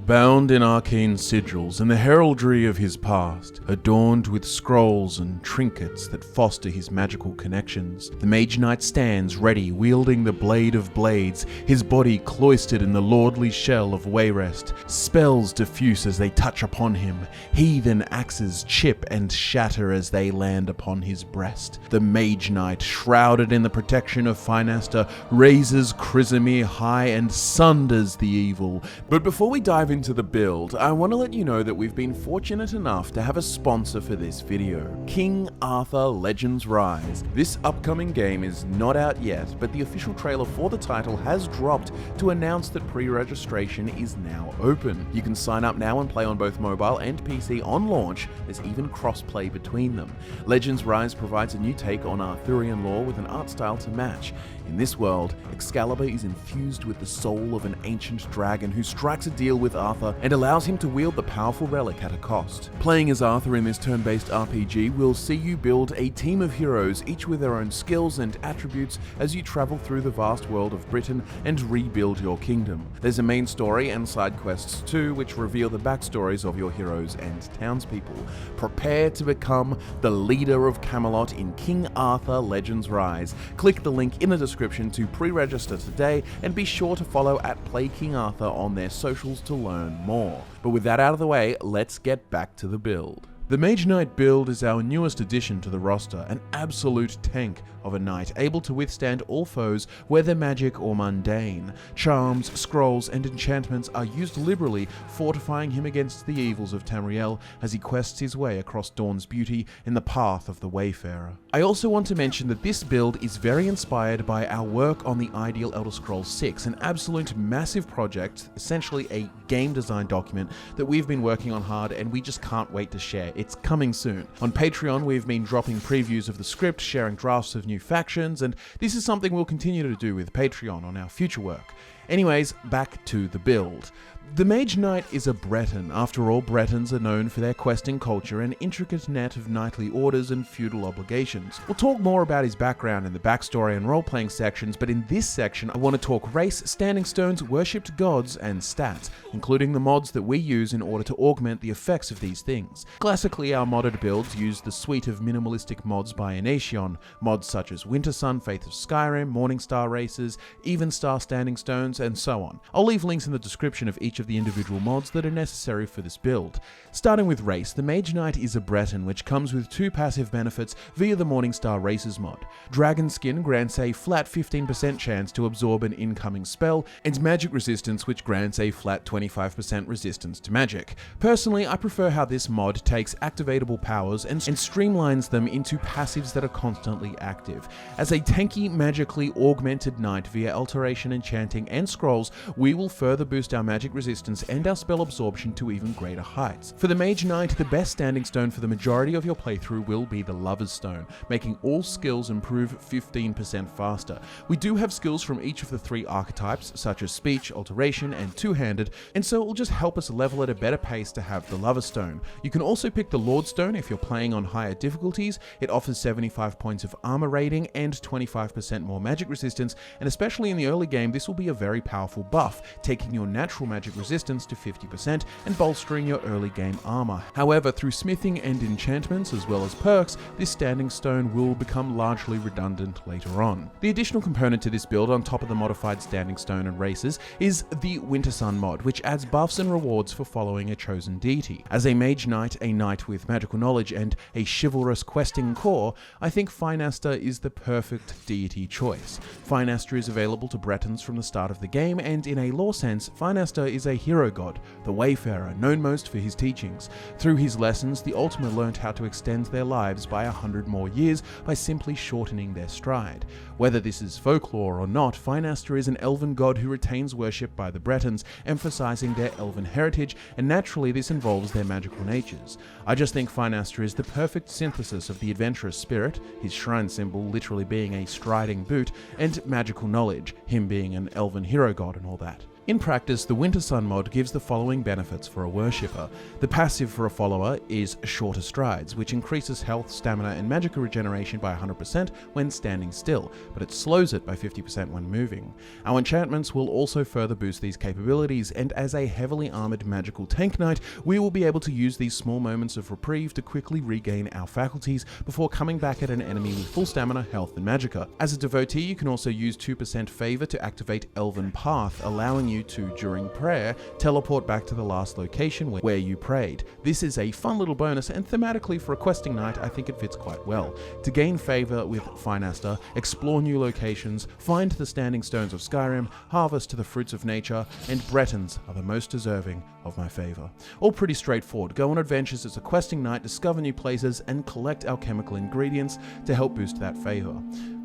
Bound in arcane sigils and the heraldry of his past, adorned with scrolls and trinkets that foster his magical connections, the Mage Knight stands ready, wielding the Blade of Blades, his body cloistered in the lordly shell of Wayrest. Spells diffuse as they touch upon him, heathen axes chip and shatter as they land upon his breast. The Mage Knight, shrouded in the protection of Finaster, raises Chrysamere high and sunders the evil. But before we dive into the build, I want to let you know that we've been fortunate enough to have a sponsor for this video, King Arthur Legends Rise. This upcoming game is not out yet, but the official trailer for the title has dropped to announce that pre-registration is now open. You can sign up now and play on both mobile and PC on launch. There's even cross-play between them. Legends Rise provides a new take on Arthurian lore with an art style to match. In this world, Excalibur is infused with the soul of an ancient dragon who strikes a deal with Arthur and allows him to wield the powerful relic at a cost. Playing as Arthur in this turn-based RPG will see you build a team of heroes, each with their own skills and attributes, as you travel through the vast world of Britain and rebuild your kingdom. There's a main story and side quests too, which reveal the backstories of your heroes and townspeople. Prepare to become the leader of Camelot in King Arthur Legends Rise. Click the link in the description to pre-register today, and be sure to follow at Play King Arthur on their socials to learn more. But with that out of the way, let's get back to the build. The Mage Knight build is our newest addition to the roster, an absolute tank of a knight, able to withstand all foes, whether magic or mundane. Charms, scrolls, and enchantments are used liberally, fortifying him against the evils of Tamriel as he quests his way across Dawn's beauty in the path of the Wayfarer. I also want to mention that this build is very inspired by our work on the Ideal Elder Scrolls 6, an absolute massive project, essentially a game design document that we've been working on hard and we just can't wait to share. It's coming soon. On Patreon, we've been dropping previews of the script, sharing drafts of new factions, and this is something we'll continue to do with Patreon on our future work. Anyways, back to the build. The Mage Knight is a Breton. After all, Bretons are known for their questing culture and intricate net of knightly orders and feudal obligations. We'll talk more about his background in the backstory and role-playing sections, but in this section I want to talk race, standing stones, worshipped gods, and stats, including the mods that we use in order to augment the effects of these things. Classically, our modded builds use the suite of minimalistic mods by Ination, mods such as Wintersun, Faith of Skyrim, Morningstar races, Evenstar standing stones, and so on. I'll leave links in the description of each of the individual mods that are necessary for this build. Starting with race, the Mage Knight is a Breton, which comes with two passive benefits via the Morningstar Races mod. Dragon Skin grants a flat 15% chance to absorb an incoming spell, and Magic Resistance, which grants a flat 25% resistance to magic. Personally, I prefer how this mod takes activatable powers and streamlines them into passives that are constantly active. As a tanky, magically augmented knight via alteration, enchanting, and scrolls, we will further boost our magic resistance and our spell absorption to even greater heights. For the Mage Knight, the best standing stone for the majority of your playthrough will be the Lover's Stone, making all skills improve 15% faster. We do have skills from each of the three archetypes, such as speech, alteration, and two-handed, and so it will just help us level at a better pace to have the Lover's Stone. You can also pick the Lord Stone if you're playing on higher difficulties. It offers 75 points of armor rating and 25% more magic resistance, and especially in the early game, this will be a very powerful buff, taking your natural magic resistance to 50% and bolstering your early game armor. However, through smithing and enchantments as well as perks, this standing stone will become largely redundant later on. The additional component to this build on top of the modified standing stone and races is the Wintersun mod, which adds buffs and rewards for following a chosen deity. As a Mage Knight, a knight with magical knowledge, and a chivalrous questing core, I think Finaster is the perfect deity choice. Finaster is available to Bretons from the start of the game, and in a lore sense, Finaster is a hero god, the Wayfarer, known most for his teachings. Through his lessons, the Ultima learned how to extend their lives by 100 more years by simply shortening their stride. Whether this is folklore or not, Finaster is an elven god who retains worship by the Bretons, emphasizing their elven heritage, and naturally this involves their magical natures. I just think Finaster is the perfect synthesis of the adventurous spirit, his shrine symbol literally being a striding boot, and magical knowledge, him being an elven hero god and all that. In practice, the Wintersun mod gives the following benefits for a worshipper. The passive for a follower is Shorter Strides, which increases health, stamina, and magica regeneration by 100% when standing still, but it slows it by 50% when moving. Our enchantments will also further boost these capabilities, and as a heavily armored magical tank knight, we will be able to use these small moments of reprieve to quickly regain our faculties before coming back at an enemy with full stamina, health, and magica. As a devotee, you can also use 2% favor to activate Elven Path, allowing you to, during prayer, teleport back to the last location where you prayed. This is a fun little bonus, and thematically for a questing knight, I think it fits quite well. To gain favor with Finaster, explore new locations, find the standing stones of Skyrim, harvest the fruits of nature, and Bretons are the most deserving of my favor. All pretty straightforward. Go on adventures as a questing knight, discover new places, and collect alchemical ingredients to help boost that favor.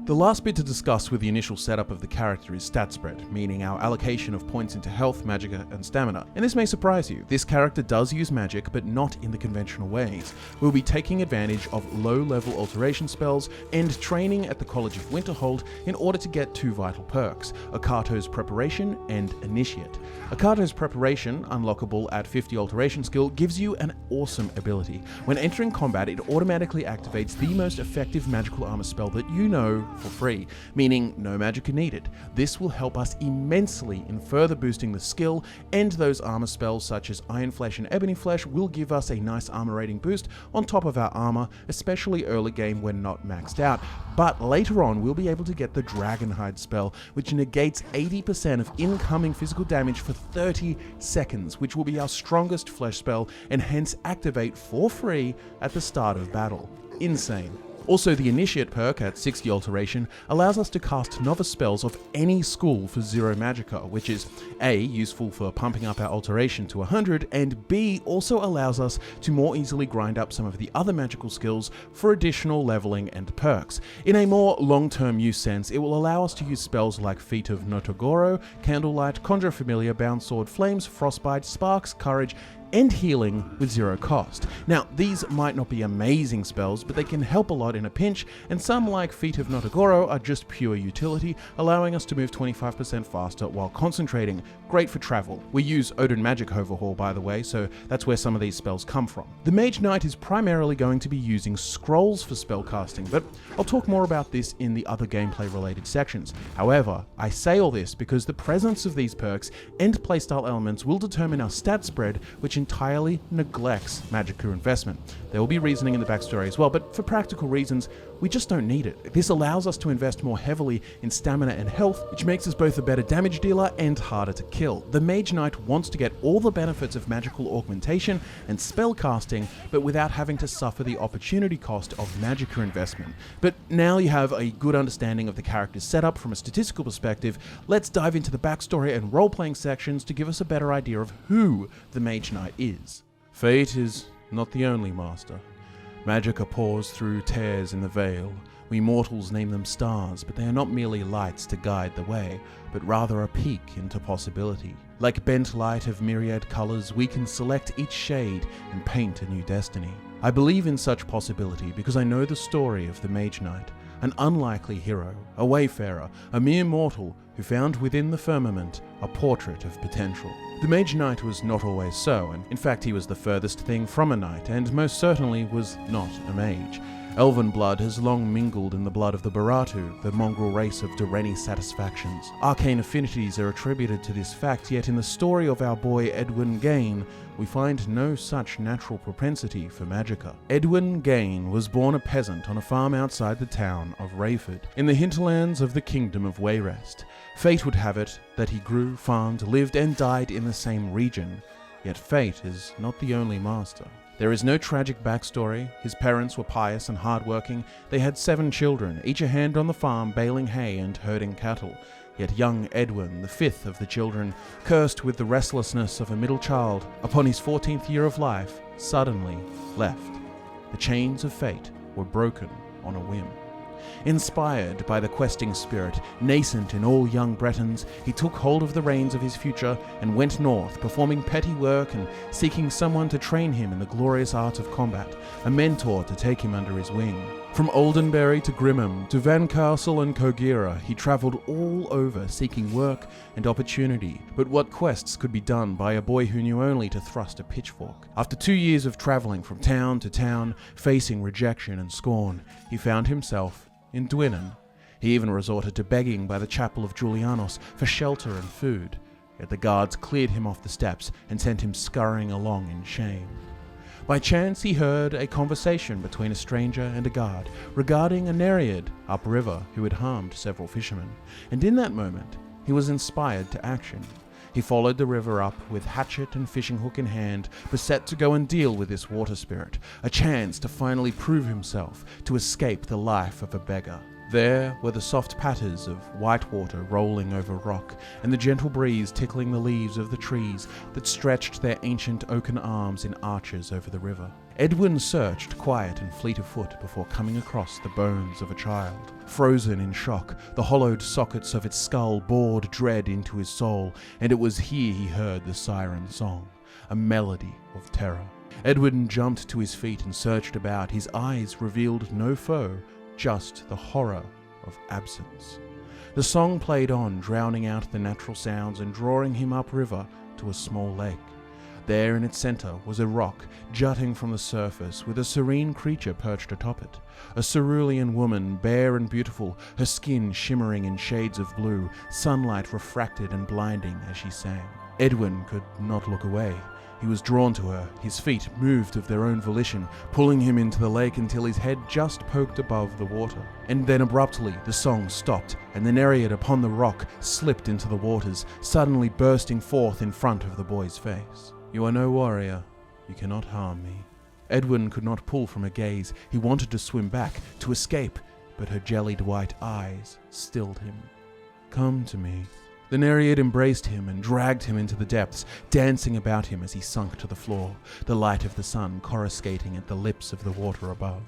The last bit to discuss with the initial setup of the character is stat spread, meaning our allocation of points into health, magica, and stamina. And this may surprise you, this character does use magic, but not in the conventional ways. We'll be taking advantage of low-level alteration spells and training at the College of Winterhold in order to get two vital perks, Akato's Preparation and Initiate. Akato's Preparation, unlockable at 50 alteration skill, gives you an awesome ability. When entering combat, it automatically activates the most effective magical armor spell that you know for free, meaning no magic needed. This will help us immensely in further boosting the skill, and those armor spells such as Iron Flesh and Ebony Flesh will give us a nice armor rating boost on top of our armor, especially early game when not maxed out. But later on, we'll be able to get the Dragonhide spell, which negates 80% of incoming physical damage for 30 seconds, which will be our strongest flesh spell and hence activate for free at the start of battle. Insane. Also, the Initiate perk at 60 alteration allows us to cast novice spells of any school for 0 magica, which is A, useful for pumping up our alteration to 100, and B, also allows us to more easily grind up some of the other magical skills for additional leveling and perks. In a more long-term use sense, it will allow us to use spells like Feat of Notogoro, Candlelight, Conjure Familiar, Bound Sword, Flames, Frostbite, Sparks, Courage, and healing with 0 cost. Now, these might not be amazing spells, but they can help a lot in a pinch, and some like Feat of Notogoro are just pure utility, allowing us to move 25% faster while concentrating. Great for travel. We use Odin Magic Overhaul, by the way, so that's where some of these spells come from. The Mage Knight is primarily going to be using scrolls for spellcasting, but I'll talk more about this in the other gameplay related sections. However, I say all this because the presence of these perks and playstyle elements will determine our stat spread, which entirely neglects magica investment. There will be reasoning in the backstory as well, but for practical reasons, we just don't need it. This allows us to invest more heavily in stamina and health, which makes us both a better damage dealer and harder to kill. The Mage Knight wants to get all the benefits of magical augmentation and spell casting, but without having to suffer the opportunity cost of magica investment. But now you have a good understanding of the character's setup from a statistical perspective, let's dive into the backstory and role-playing sections to give us a better idea of who the Mage Knight is. Fate is not the only master. Magica pours through tears in the veil. We mortals name them stars, but they are not merely lights to guide the way, but rather a peek into possibility. Like bent light of myriad colors, we can select each shade and paint a new destiny. I believe in such possibility because I know the story of the Mage Knight, an unlikely hero, a wayfarer, a mere mortal who found within the firmament a portrait of potential. The Mage Knight was not always so, and in fact he was the furthest thing from a knight, and most certainly was not a mage. Elven blood has long mingled in the blood of the Baratu, the mongrel race of Durrani satisfactions. Arcane affinities are attributed to this fact, yet in the story of our boy Edwin Gain, we find no such natural propensity for magica. Edwin Gain was born a peasant on a farm outside the town of Rayford, in the hinterlands of the Kingdom of Wayrest. Fate would have it that he grew, farmed, lived, and died in the same region, yet fate is not the only master. There is no tragic backstory. His parents were pious and hardworking. They had 7 children, each a hand on the farm baling hay and herding cattle. Yet young Edwin, the 5th of the children, cursed with the restlessness of a middle child, upon his 14th year of life, suddenly left. The chains of fate were broken on a whim. Inspired by the questing spirit, nascent in all young Bretons, he took hold of the reins of his future and went north, performing petty work and seeking someone to train him in the glorious art of combat, a mentor to take him under his wing. From Oldenbury to Grimham, to Van Castle and Kogira, he travelled all over seeking work and opportunity. But what quests could be done by a boy who knew only to thrust a pitchfork? After 2 years of travelling from town to town, facing rejection and scorn, he found himself in Dwinnen. He even resorted to begging by the chapel of Julianos for shelter and food. Yet the guards cleared him off the steps and sent him scurrying along in shame. By chance he heard a conversation between a stranger and a guard regarding a Nereid upriver who had harmed several fishermen, and in that moment he was inspired to action. He followed the river up with hatchet and fishing hook in hand, but set to go and deal with this water spirit, a chance to finally prove himself, to escape the life of a beggar. There were the soft patters of white water rolling over rock, and the gentle breeze tickling the leaves of the trees that stretched their ancient oaken arms in arches over the river. Edwin searched quiet and fleet of foot before coming across the bones of a child. Frozen in shock, the hollowed sockets of its skull bored dread into his soul, and it was here he heard the siren song, a melody of terror. Edwin jumped to his feet and searched about. His eyes revealed no foe, just the horror of absence. The song played on, drowning out the natural sounds and drawing him upriver to a small lake. There in its center was a rock jutting from the surface with a serene creature perched atop it. A cerulean woman, bare and beautiful, her skin shimmering in shades of blue, sunlight refracted and blinding as she sang. Edwin could not look away. He was drawn to her. His feet moved of their own volition, pulling him into the lake until his head just poked above the water. And then abruptly the song stopped, and the Nereid upon the rock slipped into the waters, suddenly bursting forth in front of the boy's face. "You are no warrior. You cannot harm me." Edwin could not pull from her gaze. He wanted to swim back, to escape, but her jellied white eyes stilled him. "Come to me." The Nereid embraced him and dragged him into the depths, dancing about him as he sunk to the floor, the light of the sun coruscating at the lips of the water above.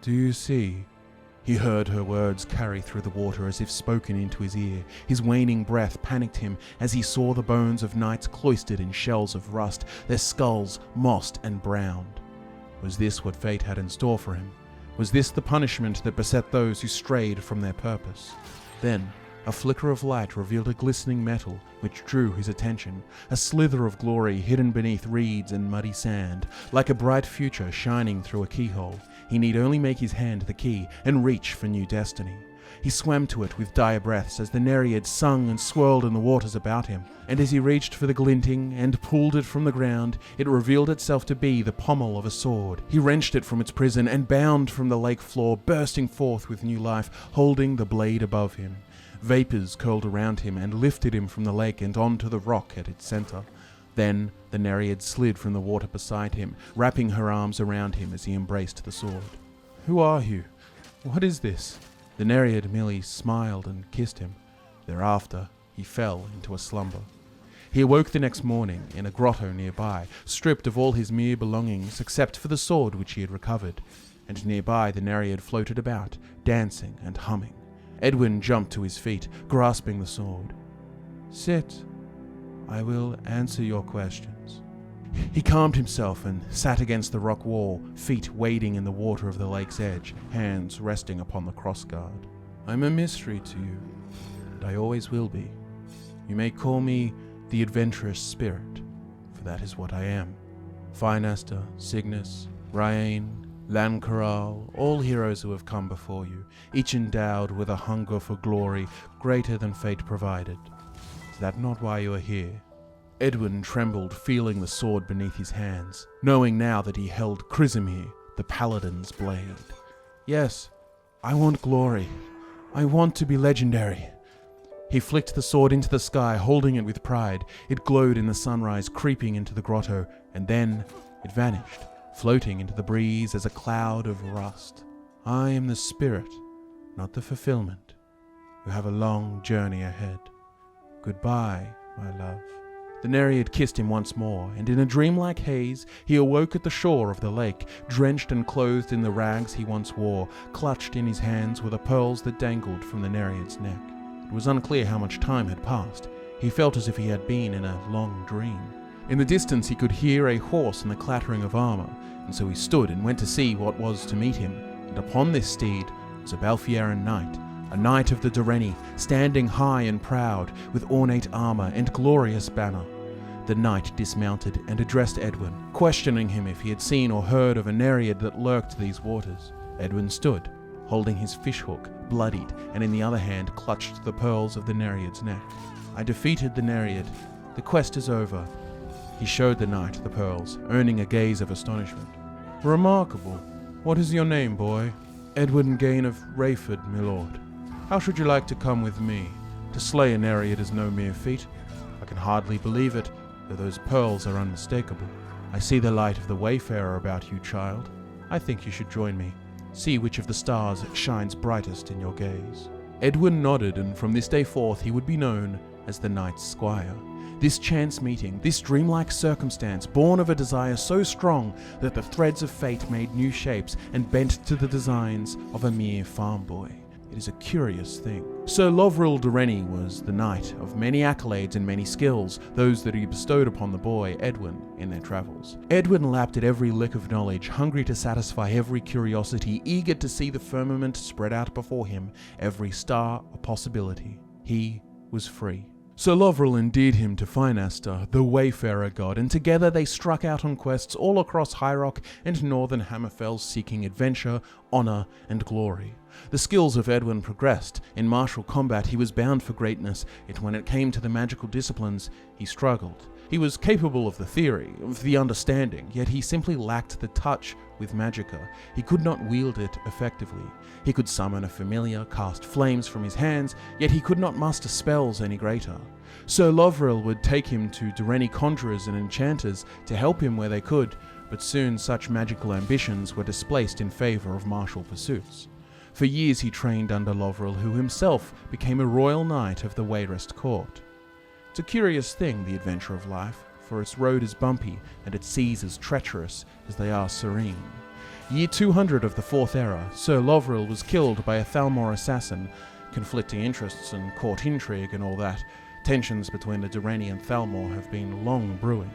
"Do you see?" He heard her words carry through the water as if spoken into his ear. His waning breath panicked him as he saw the bones of knights cloistered in shells of rust, their skulls mossed and browned. Was this what fate had in store for him? Was this the punishment that beset those who strayed from their purpose? Then, a flicker of light revealed a glistening metal which drew his attention, a slither of glory hidden beneath reeds and muddy sand, like a bright future shining through a keyhole. He need only make his hand the key and reach for new destiny. He swam to it with dire breaths as the Nereid sung and swirled in the waters about him, and as he reached for the glinting and pulled it from the ground, it revealed itself to be the pommel of a sword. He wrenched it from its prison and bound from the lake floor, bursting forth with new life, holding the blade above him. Vapors curled around him and lifted him from the lake and onto the rock at its center. Then the Nereid slid from the water beside him, wrapping her arms around him as he embraced the sword. "Who are you? What is this?" The Nereid merely smiled and kissed him. Thereafter, he fell into a slumber. He awoke the next morning in a grotto nearby, stripped of all his mere belongings except for the sword which he had recovered, and nearby the Nereid floated about, dancing and humming. Edwin jumped to his feet, grasping the sword. "Sit. I will answer your questions." He calmed himself and sat against the rock wall, feet wading in the water of the lake's edge, hands resting upon the crossguard. "I'm a mystery to you, and I always will be. You may call me the adventurous spirit, for that is what I am. Fynaster, Cygnus, Ryain, Lancaral, all heroes who have come before you, each endowed with a hunger for glory greater than fate provided. Is that not why you are here?" Edwin trembled, feeling the sword beneath his hands, knowing now that he held Chrysamere, the paladin's blade. "Yes, I want glory. I want to be legendary." He flicked the sword into the sky, holding it with pride. It glowed in the sunrise, creeping into the grotto, and then it vanished, floating into the breeze as a cloud of rust. "I am the spirit, not the fulfillment. You have a long journey ahead. Goodbye, my love." The Nereid kissed him once more, and in a dreamlike haze, he awoke at the shore of the lake, drenched and clothed in the rags he once wore. Clutched in his hands were the pearls that dangled from the Nereid's neck. It was unclear how much time had passed. He felt as if he had been in a long dream. In the distance he could hear a horse and the clattering of armor, and so he stood and went to see what was to meet him. and upon this steed was a Balfieran knight, a knight of the Doreni, standing high and proud, with ornate armour and glorious banner. The knight dismounted and addressed Edwin, questioning him if he had seen or heard of a Nereid that lurked these waters. Edwin stood, holding his fishhook, bloodied, and in the other hand clutched the pearls of the Nereid's neck. I defeated the Nereid. The quest is over. He showed the knight the pearls, earning a gaze of astonishment. Remarkable. What is your name, boy? Edwin Gain of Rayford, my lord. How should you like to come with me? To slay a Nereid is no mere feat. I can hardly believe it, though those pearls are unmistakable. I see the light of the Wayfarer about you, child. I think you should join me. See which of the stars shines brightest in your gaze. Edwin nodded, and from this day forth he would be known as the Knight's Squire. This chance meeting, this dreamlike circumstance, born of a desire so strong that the threads of fate made new shapes and bent to the designs of a mere farm boy. It is a curious thing. Sir Lovril Doreni was the knight of many accolades and many skills, those that he bestowed upon the boy, Edwin, in their travels. Edwin lapped at every lick of knowledge, hungry to satisfy every curiosity, eager to see the firmament spread out before him, every star a possibility. He was free. Sir Lovril endeared him to Finaster, the Wayfarer god, and together they struck out on quests all across High Rock and northern Hammerfell, seeking adventure, honour, and glory. The skills of Edwin progressed. In martial combat he was bound for greatness, yet when it came to the magical disciplines, he struggled. He was capable of the theory, of the understanding, yet he simply lacked the touch with magicka. He could not wield it effectively. He could summon a familiar, cast flames from his hands, yet he could not muster spells any greater. Sir Lovril would take him to Doreni conjurers and enchanters to help him where they could, but soon such magical ambitions were displaced in favour of martial pursuits. For years he trained under Lovril, who himself became a royal knight of the Wayrest court. It's a curious thing, the adventure of life, for its road is bumpy and its seas as treacherous as they are serene. Year 200 of the Fourth Era, Sir Lovril was killed by a Thalmor assassin. Conflicting interests and court intrigue and all that. Tensions between the Doreni and Thalmor have been long brewing.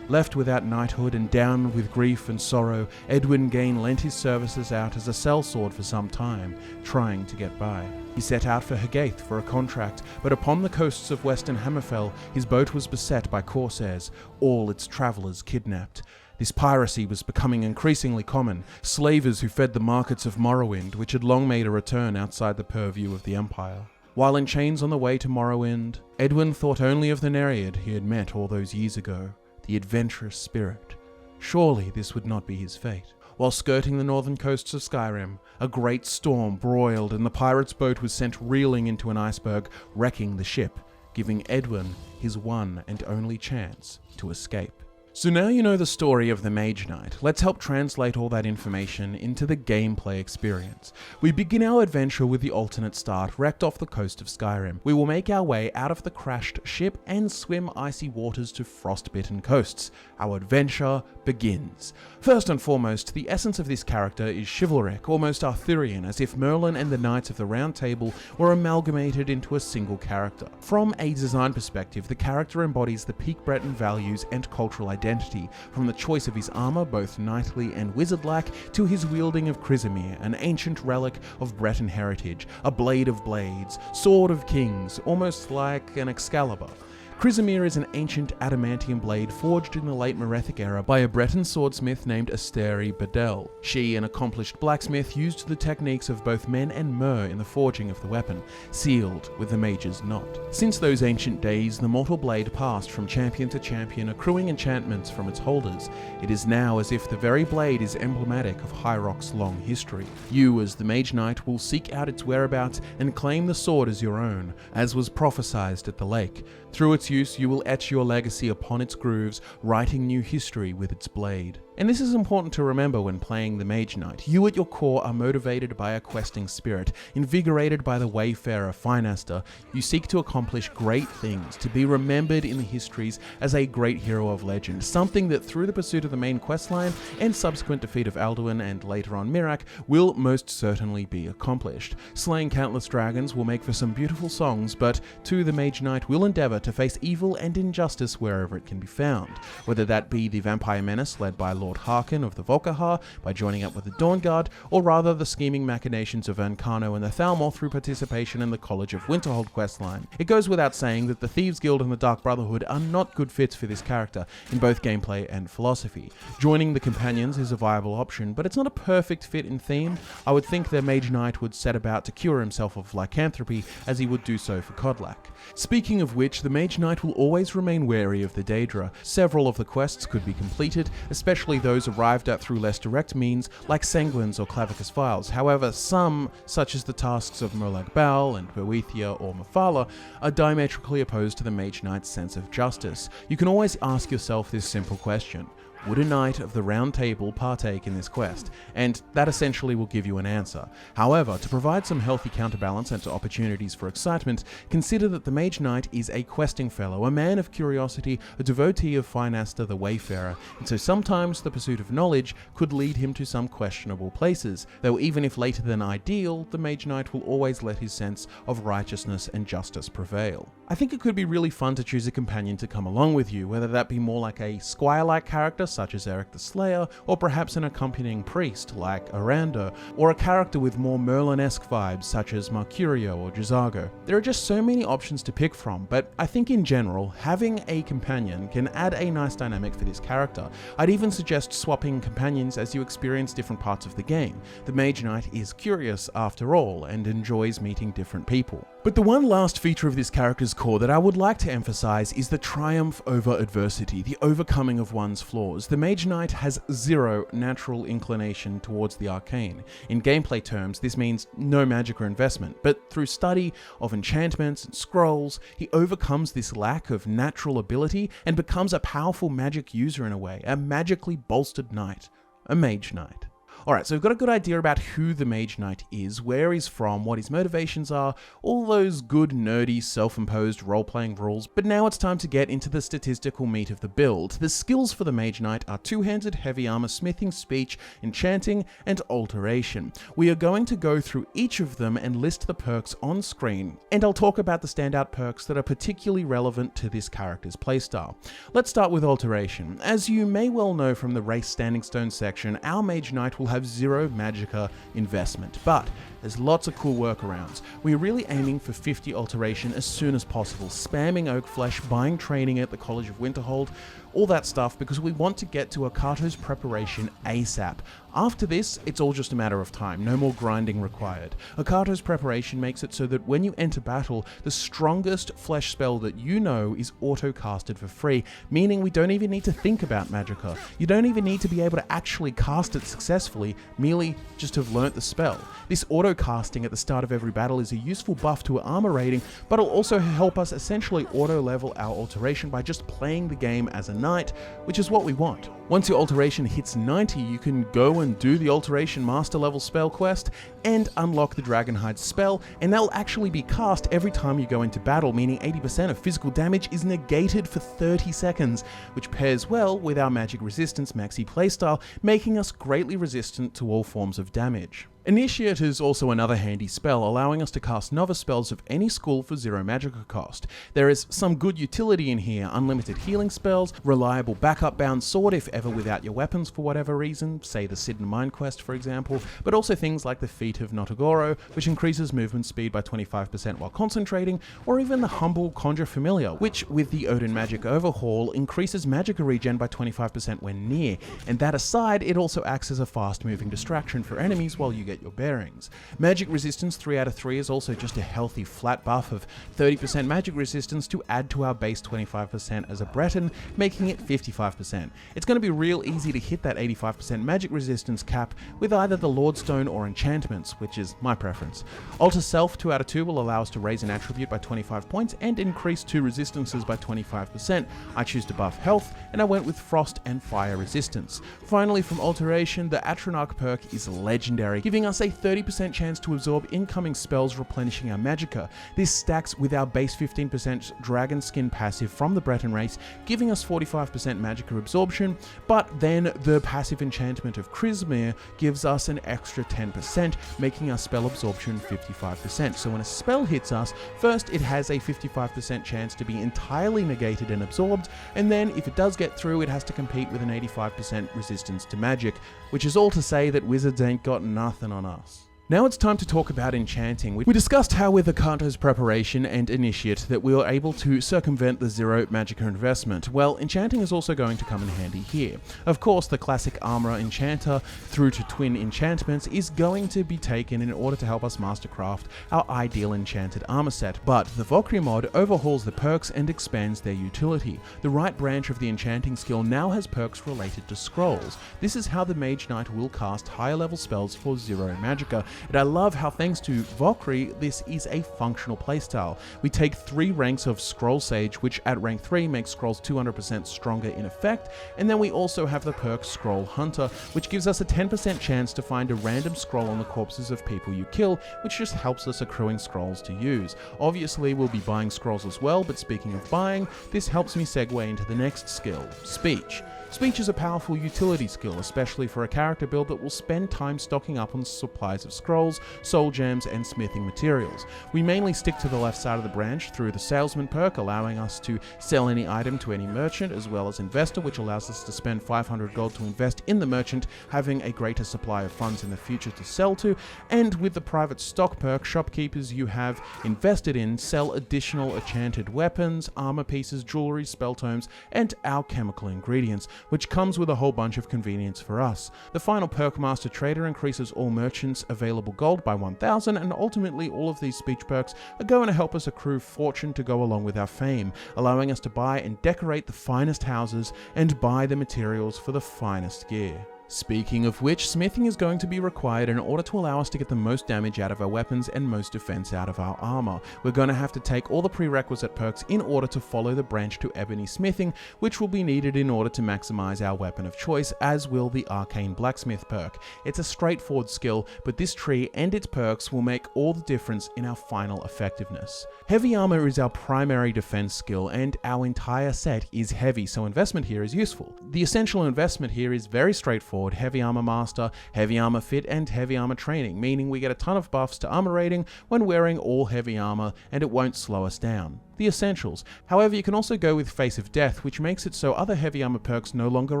Left without knighthood and down with grief and sorrow, Edwin Gain lent his services out as a sellsword for some time, trying to get by. He set out for Hagaeth for a contract, but upon the coasts of western Hammerfell, his boat was beset by corsairs, all its travellers kidnapped. This piracy was becoming increasingly common, slavers who fed the markets of Morrowind, which had long made a return outside the purview of the Empire. While in chains on the way to Morrowind, Edwin thought only of the Nereid he had met all those years ago, the adventurous spirit. Surely this would not be his fate. While skirting the northern coasts of Skyrim, a great storm broiled and the pirate's boat was sent reeling into an iceberg, wrecking the ship, giving Edwin his one and only chance to escape. So now you know the story of the Mage Knight. Let's help translate all that information into the gameplay experience. We begin our adventure with the alternate start, wrecked off the coast of Skyrim. We will make our way out of the crashed ship and swim icy waters to frostbitten coasts. Our adventure begins. First and foremost, the essence of this character is chivalric, almost Arthurian, as if Merlin and the Knights of the Round Table were amalgamated into a single character. From a design perspective, the character embodies the peak Breton values and cultural identity, from the choice of his armor, both knightly and wizard-like, to his wielding of Chrysamere, an ancient relic of Breton heritage, a blade of blades, sword of kings, almost like an Excalibur. Chrysamere is an ancient adamantium blade forged in the late Merethic era by a Breton swordsmith named Asteri Bedell. She, an accomplished blacksmith, used the techniques of both men and Mer in the forging of the weapon, sealed with the Mage's knot. Since those ancient days, the mortal blade passed from champion to champion, accruing enchantments from its holders. It is now as if the very blade is emblematic of High Rock's long history. You, as the Mage Knight, will seek out its whereabouts and claim the sword as your own, as was prophesied at the lake. Through its use, you will etch your legacy upon its grooves, writing new history with its blade. And this is important to remember when playing the Mage Knight. You at your core are motivated by a questing spirit, invigorated by the Wayfarer Finaster. You seek to accomplish great things, to be remembered in the histories as a great hero of legend, something that through the pursuit of the main questline and subsequent defeat of Alduin and later on Miraak will most certainly be accomplished. Slaying countless dragons will make for some beautiful songs, but too the Mage Knight will endeavour to face evil and injustice wherever it can be found, whether that be the vampire menace led by Lord Harkin of the Volkihar by joining up with the Dawn Guard, or rather the scheming machinations of Ancano and the Thalmor through participation in the College of Winterhold questline. It goes without saying that the Thieves Guild and the Dark Brotherhood are not good fits for this character in both gameplay and philosophy. Joining the Companions is a viable option, but it's not a perfect fit in theme. I would think their Mage Knight would set about to cure himself of lycanthropy as he would do so for Kodlak. Speaking of which, the Mage Knight will always remain wary of the Daedra. Several of the quests could be completed, especially those arrived at through less direct means like Sanguines or Clavicus Files. However, some, such as the tasks of Molag Bal and Boethia or Mephala, are diametrically opposed to the Mage Knight's sense of justice. You can always ask yourself this simple question: would a knight of the Round Table partake in this quest? And that essentially will give you an answer. However, to provide some healthy counterbalance and opportunities for excitement, consider that the Mage Knight is a questing fellow, a man of curiosity, a devotee of Finaster the Wayfarer, and so sometimes the pursuit of knowledge could lead him to some questionable places, though even if later than ideal, the Mage Knight will always let his sense of righteousness and justice prevail. I think it could be really fun to choose a companion to come along with you, whether that be more like a squire-like character such as Eric the Slayer, or perhaps an accompanying priest like Aranda, or a character with more Merlin-esque vibes such as Mercurio or Jazago. There are just so many options to pick from, but I think in general, having a companion can add a nice dynamic for this character. I'd even suggest swapping companions as you experience different parts of the game. The Mage Knight is curious after all, and enjoys meeting different people. But the one last feature of this character's core that I would like to emphasize is the triumph over adversity, the overcoming of one's flaws. The Mage Knight has zero natural inclination towards the arcane. In gameplay terms, this means no magic or investment, but through study of enchantments and scrolls, he overcomes this lack of natural ability and becomes a powerful magic user in a way, a magically bolstered knight, a Mage Knight. Alright, so we've got a good idea about who the Mage Knight is, where he's from, what his motivations are, all those good nerdy self-imposed role-playing rules, but now it's time to get into the statistical meat of the build. The skills for the Mage Knight are two-handed, heavy armor, smithing, speech, enchanting, and alteration. We are going to go through each of them and list the perks on screen, and I'll talk about the standout perks that are particularly relevant to this character's playstyle. Let's start with alteration. As you may well know from the race standing stone section, our Mage Knight will have zero magicka investment, but there's lots of cool workarounds. We're really aiming for 50 alteration as soon as possible, spamming Oak Flesh, buying training at the College of Winterhold, all that stuff, because we want to get to Akato's preparation ASAP. After this, it's all just a matter of time, no more grinding required. Akato's preparation makes it so that when you enter battle, the strongest flesh spell that you know is auto-casted for free, meaning we don't even need to think about magicka. You don't even need to be able to actually cast it successfully, merely just have learnt the spell. This auto-casting at the start of every battle is a useful buff to our armor rating, but it'll also help us essentially auto-level our alteration by just playing the game as a knight, which is what we want. Once your alteration hits 90, you can go and do the Alteration Master level spell quest and unlock the Dragonhide spell, and that will actually be cast every time you go into battle, meaning 80% of physical damage is negated for 30 seconds, which pairs well with our magic resistance maxi playstyle, making us greatly resistant to all forms of damage. Initiate is also another handy spell, allowing us to cast novice spells of any school for zero magicka cost. There is some good utility in here: unlimited healing spells, reliable backup bound sword if ever without your weapons for whatever reason, say the Sidon Mine quest for example, but also things like the Feat of Notogoro, which increases movement speed by 25% while concentrating, or even the humble Conjure Familiar, which with the Odin Magic Overhaul increases magicka regen by 25% when near, and that aside, it also acts as a fast moving distraction for enemies while you get your bearings. Magic resistance 3 out of 3 is also just a healthy flat buff of 30% magic resistance to add to our base 25% as a Breton, making it 55%. It's going to be real easy to hit that 85% magic resistance cap with either the Lordstone or enchantments, which is my preference. Alter Self 2 out of 2 will allow us to raise an attribute by 25 points and increase 2 resistances by 25%. I choose to buff health, and I went with Frost and Fire resistance. Finally, from Alteration, the Atronach perk is legendary, giving giving us a 30% chance to absorb incoming spells, replenishing our magicka. This stacks with our base 15% dragon skin passive from the Breton race, giving us 45% magicka absorption, but then the passive enchantment of Crismere gives us an extra 10%, making our spell absorption 55%. So when a spell hits us, first it has a 55% chance to be entirely negated and absorbed, and then if it does get through, it has to compete with an 85% resistance to magic, which is all to say that wizards ain't got nothing on us. Now it's time to talk about enchanting. We discussed how with Akanto's preparation and initiate that we were able to circumvent the zero magicka investment. Well, enchanting is also going to come in handy here. Of course, the classic armor enchanter through to twin enchantments is going to be taken in order to help us mastercraft our ideal enchanted armor set, but the Valkyrie mod overhauls the perks and expands their utility. The right branch of the enchanting skill now has perks related to scrolls. This is how the Mage Knight will cast higher level spells for zero magicka. And I love how, thanks to Valkyrie, this is a functional playstyle. We take 3 ranks of Scroll Sage, which at rank 3 makes scrolls 200% stronger in effect, and then we also have the perk Scroll Hunter, which gives us a 10% chance to find a random scroll on the corpses of people you kill, which just helps us accruing scrolls to use. Obviously, we'll be buying scrolls as well, but speaking of buying, this helps me segue into the next skill, Speech. Speech is a powerful utility skill, especially for a character build that will spend time stocking up on supplies of scrolls, soul gems, and smithing materials. We mainly stick to the left side of the branch through the salesman perk, allowing us to sell any item to any merchant, as well as investor, which allows us to spend 500 gold to invest in the merchant, having a greater supply of funds in the future to sell to. And with the private stock perk, shopkeepers you have invested in sell additional enchanted weapons, armor pieces, jewelry, spell tomes, and alchemical ingredients, which comes with a whole bunch of convenience for us. The final perk, Master Trader, increases all merchants' available gold by 1,000, and ultimately all of these speech perks are going to help us accrue fortune to go along with our fame, allowing us to buy and decorate the finest houses and buy the materials for the finest gear. Speaking of which, smithing is going to be required in order to allow us to get the most damage out of our weapons and most defense out of our armor. We're going to have to take all the prerequisite perks in order to follow the branch to ebony smithing, which will be needed in order to maximize our weapon of choice, as will the arcane blacksmith perk. It's a straightforward skill, but this tree and its perks will make all the difference in our final effectiveness. Heavy armor is our primary defense skill, and our entire set is heavy, so investment here is useful. The essential investment here is very straightforward: heavy armor master, heavy armor fit, and heavy armor training, meaning we get a ton of buffs to armor rating when wearing all heavy armor, and it won't slow us down. The essentials. However, you can also go with Face of Death, which makes it so other heavy armor perks no longer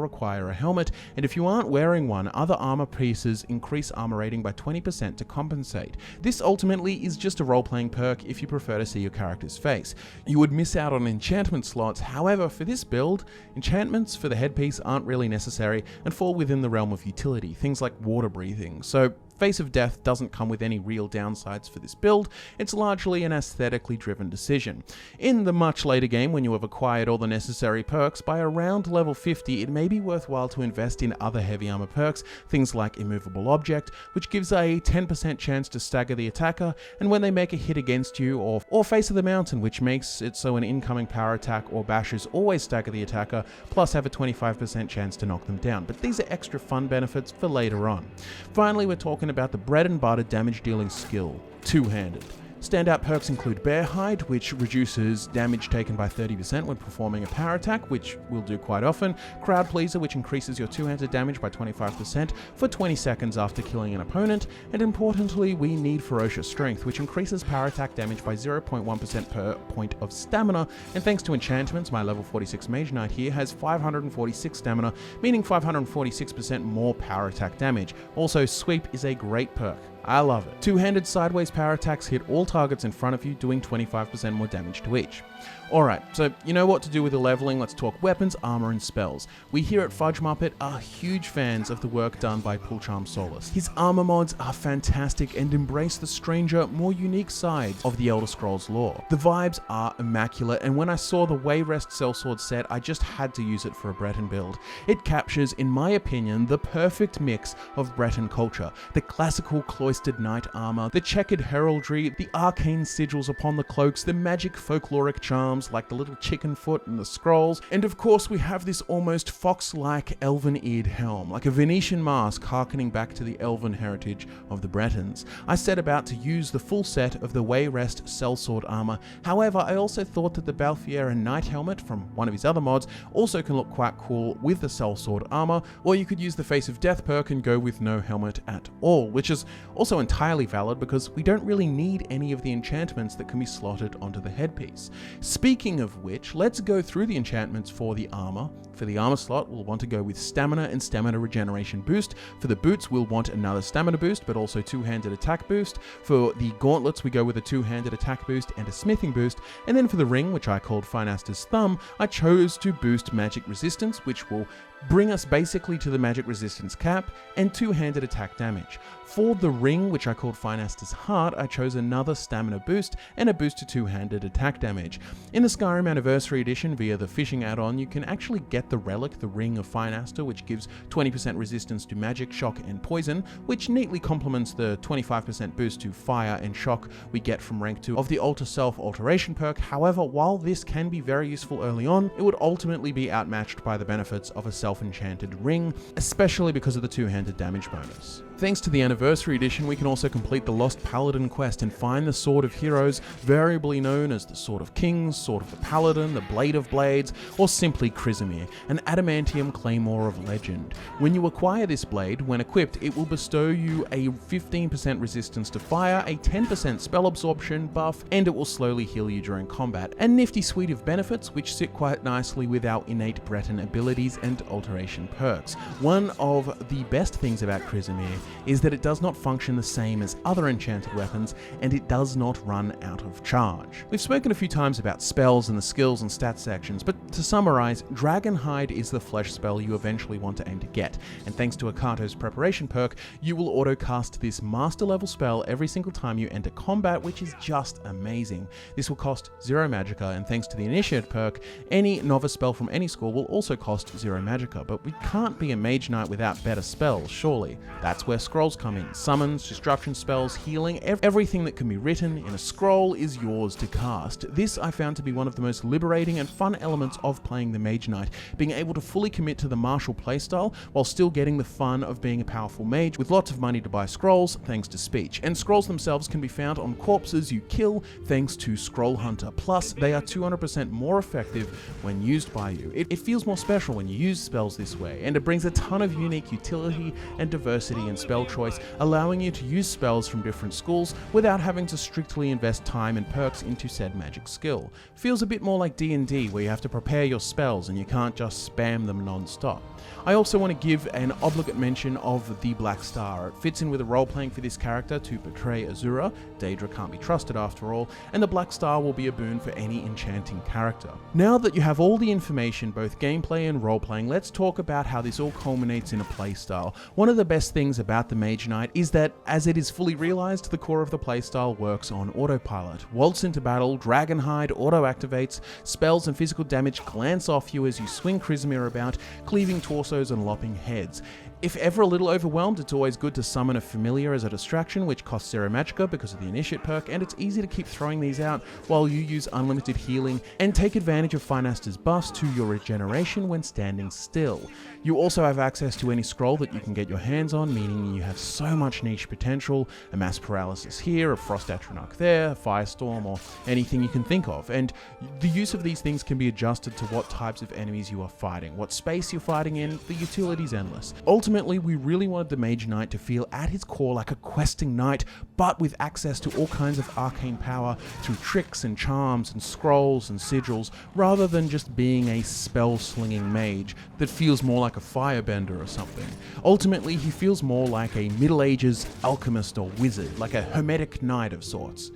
require a helmet, and if you aren't wearing one, other armor pieces increase armor rating by 20% to compensate. This ultimately is just a role-playing perk if you prefer to see your character's face. You would miss out on enchantment slots. However, for this build, enchantments for the headpiece aren't really necessary and fall within the realm of utility, things like water breathing. So Face of Death doesn't come with any real downsides for this build. It's largely an aesthetically driven decision. In the much later game, when you have acquired all the necessary perks, by around level 50, it may be worthwhile to invest in other heavy armor perks, things like Immovable Object, which gives a 10% chance to stagger the attacker, and when they make a hit against you, or Face of the Mountain, which makes it so an incoming power attack or bashes always stagger the attacker, plus have a 25% chance to knock them down. But these are extra fun benefits for later on. Finally, we're talking about the bread and butter damage dealing skill, Two-Handed. Standout perks include Bear Hide, which reduces damage taken by 30% when performing a power attack, which we'll do quite often. Crowd Pleaser, which increases your two-handed damage by 25% for 20 seconds after killing an opponent. And importantly, we need Ferocious Strength, which increases power attack damage by 0.1% per point of stamina. And thanks to enchantments, my level 46 Mage Knight here has 546 stamina, meaning 546% more power attack damage. Also, Sweep is a great perk. I love it. Two-handed sideways power attacks hit all targets in front of you, doing 25% more damage to each. Alright, so you know what to do with the leveling. Let's talk weapons, armor, and spells. We here at Fudge Muppet are huge fans of the work done by Pulcharm Solus. His armor mods are fantastic and embrace the stranger, more unique sides of the Elder Scrolls lore. The vibes are immaculate, and when I saw the Wayrest Sellsword set, I just had to use it for a Breton build. It captures, in my opinion, the perfect mix of Breton culture: the classical cloistered knight armor, the checkered heraldry, the arcane sigils upon the cloaks, the magic folkloric charms like the little chicken foot and the scrolls. And of course we have this almost fox-like elven-eared helm, like a Venetian mask harkening back to the elven heritage of the Bretons. I set about to use the full set of the Wayrest sellsword armor. However, I also thought that the Balfiera Knight helmet from one of his other mods also can look quite cool with the sellsword armor, or you could use the Face of Death perk and go with no helmet at all, which is also entirely valid because we don't really need any of the enchantments that can be slotted onto the headpiece. Speaking of which, let's go through the enchantments for the armor. For the armor slot, we'll want to go with stamina and stamina regeneration boost. For the boots, we'll want another stamina boost, but also two-handed attack boost. For the gauntlets, we go with a two-handed attack boost and a smithing boost. And then for the ring, which I called Finaster's Thumb, I chose to boost magic resistance, which will bring us basically to the magic resistance cap, and two-handed attack damage. For the ring, which I called Finaster's Heart, I chose another stamina boost and a boost to two-handed attack damage. In the Skyrim Anniversary Edition via the fishing add-on, you can actually get the relic, the Ring of Finaster, which gives 20% resistance to magic, shock, and poison, which neatly complements the 25% boost to fire and shock we get from rank 2 of the Alter Self Alteration perk. However, while this can be very useful early on, it would ultimately be outmatched by the benefits of a self-enchanted ring, especially because of the two-handed damage bonus. Thanks to the Anniversary Edition, we can also complete the Lost Paladin quest and find the Sword of Heroes, variably known as the Sword of Kings, Sword of the Paladin, the Blade of Blades, or simply Chrysamere, an adamantium claymore of legend. When you acquire this blade, when equipped, it will bestow you a 15% resistance to fire, a 10% spell absorption buff, and it will slowly heal you during combat. A nifty suite of benefits which sit quite nicely with our innate Breton abilities and alteration perks. One of the best things about Chrysamere is that it does not function the same as other enchanted weapons, and it does not run out of charge. We've spoken a few times about spells and the skills and stats sections, but to summarize, Dragonhide is the flesh spell you eventually want to aim to get, and thanks to Akato's preparation perk, you will auto-cast this master level spell every single time you enter combat, which is just amazing. This will cost 0 magicka, and thanks to the Initiate perk, any novice spell from any school will also cost 0 magicka, but we can't be a mage knight without better spells, surely. That's where scrolls come in. Summons, destruction spells, healing, everything that can be written in a scroll is yours to cast. This I found to be one of the most liberating and fun elements of playing the Mage Knight, being able to fully commit to the martial playstyle while still getting the fun of being a powerful mage with lots of money to buy scrolls thanks to speech. And scrolls themselves can be found on corpses you kill thanks to Scroll Hunter. Plus, they are 200% more effective when used by you. It feels more special when you use spells this way, and it brings a ton of unique utility and diversity in spell choice, allowing you to use spells from different schools without having to strictly invest time and perks into said magic skill. Feels a bit more like D&D, where you have to prepare your spells and you can't just spam them non-stop. I also want to give an obligate mention of the Black Star. It fits in with the role-playing for this character to portray Azura. Daedra can't be trusted after all, and the Black Star will be a boon for any enchanting character. Now that you have all the information, both gameplay and role-playing, let's talk about how this all culminates in a playstyle. One of the best things about the Mage Knight is that, as it is fully realized, the core of the playstyle works on autopilot. Waltz into battle, Dragonhide auto-activates, spells and physical damage glance off you as you swing Chrysamere about, cleaving torsos and lopping heads. If ever a little overwhelmed, it's always good to summon a familiar as a distraction, which costs 0 magicka because of the Initiate perk, and it's easy to keep throwing these out while you use unlimited healing and take advantage of Finaster's buffs to your regeneration when standing still. You also have access to any scroll that you can get your hands on, meaning you have so much niche potential, a Mass Paralysis here, a Frost Atronach there, a Firestorm, or anything you can think of, and the use of these things can be adjusted to what types of enemies you are fighting, what space you're fighting in. The utility's endless. Ultimately, we really wanted the Mage Knight to feel at his core like a questing knight, but with access to all kinds of arcane power through tricks and charms and scrolls and sigils, rather than just being a spell-slinging mage that feels more like a firebender or something. Ultimately, he feels more like a Middle Ages alchemist or wizard, like a hermetic knight of sorts.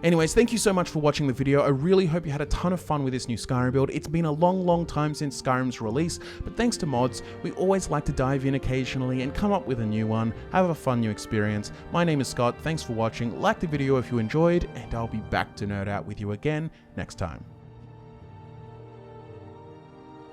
Anyways, thank you so much for watching the video. I really hope you had a ton of fun with this new Skyrim build. It's been a long time since Skyrim's release, but thanks to mods, we always like to dive in occasionally and come up with a new one, have a fun new experience. My name is Scott, thanks for watching, like the video if you enjoyed, and I'll be back to nerd out with you again next time.